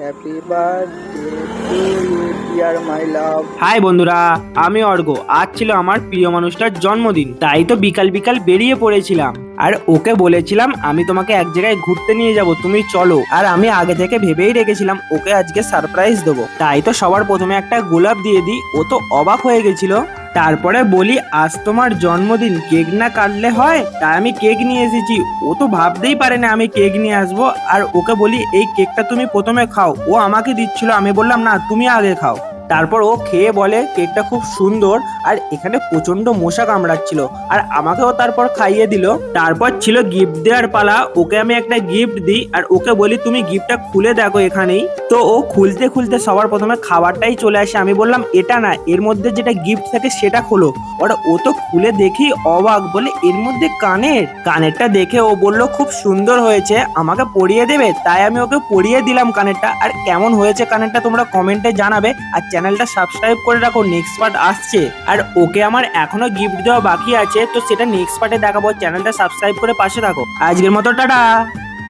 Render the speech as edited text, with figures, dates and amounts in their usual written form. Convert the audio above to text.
Happy birthday to you dear my love. Hi বন্ধুরা, আমি অর্ঘ। আজ ছিল আমার প্রিয় মানুষটার জন্মদিন, তাই তো বিকাল বিকাল বেরিয়ে পড়েছিলাম। আর ওকে বলেছিলাম আমি তোমাকে এক জায়গায় ঘুরতে নিয়ে যাব, তুমি চলো। আর আমি আগে থেকে ভেবেই রেখেছিলাম ওকে আজকে সারপ্রাইজ দেবো, তাই তো সবার প্রথমে একটা গোলাপ দিয়ে দিই। ও তো অবাক হয়ে গেছিল। তারপরে বলি আজ তোমার জন্মদিন, কেক না কাটলে হয়? তাই আমি কেক নিয়ে এসেছি। ও তো ভাবতেই পারে না আমি কেক নিয়ে আসবো। আর ওকে বলি এই কেকটা তুমি প্রথমে খাও। ও আমাকে দিচ্ছিল, আমি বললাম না তুমি আগে খাও। তারপর ও খেয়ে বলে কেকটা খুব সুন্দর। আর এখানে প্রচন্ড মশা কামড়াচ্ছিল, আর আমাকেও তারপর খাইয়ে দিল। তারপর ছিল গিফট দেওয়ার পালা। ওকে আমি একটা গিফট দিই আর ওকে বলি তুমি গিফটটা খুলে দেখো এখানেই। তো ও খুলতে খুলতে সবার প্রথমে খাবারটাই চলে আসে। আমি বললাম এটা না, এর মধ্যে যেটা গিফট থাকে সেটা খোলো। ওর ও তো খুলে দেখি অবাক, বলে এর মধ্যে কানেরটা দেখে ও বলল খুব সুন্দর হয়েছে, আমাকে পরিয়ে দেবে? তাই আমি ওকে পরিয়ে দিলাম কানেরটা। আর কেমন হয়েছে কানেরটা তোমরা কমেন্টে জানাবে। আর চ্যানেলটা সাবস্ক্রাইব করে রাখো, নেক্সট পার্ট আসছে। আর ওকে আমার এখনো গিফট দেওয়া বাকি আছে, তো সেটা নেক্সট পার্টে দেখাবো। চ্যানেলটা সাবস্ক্রাইব করে পাশে থাকো। আজকের মতো টাটা।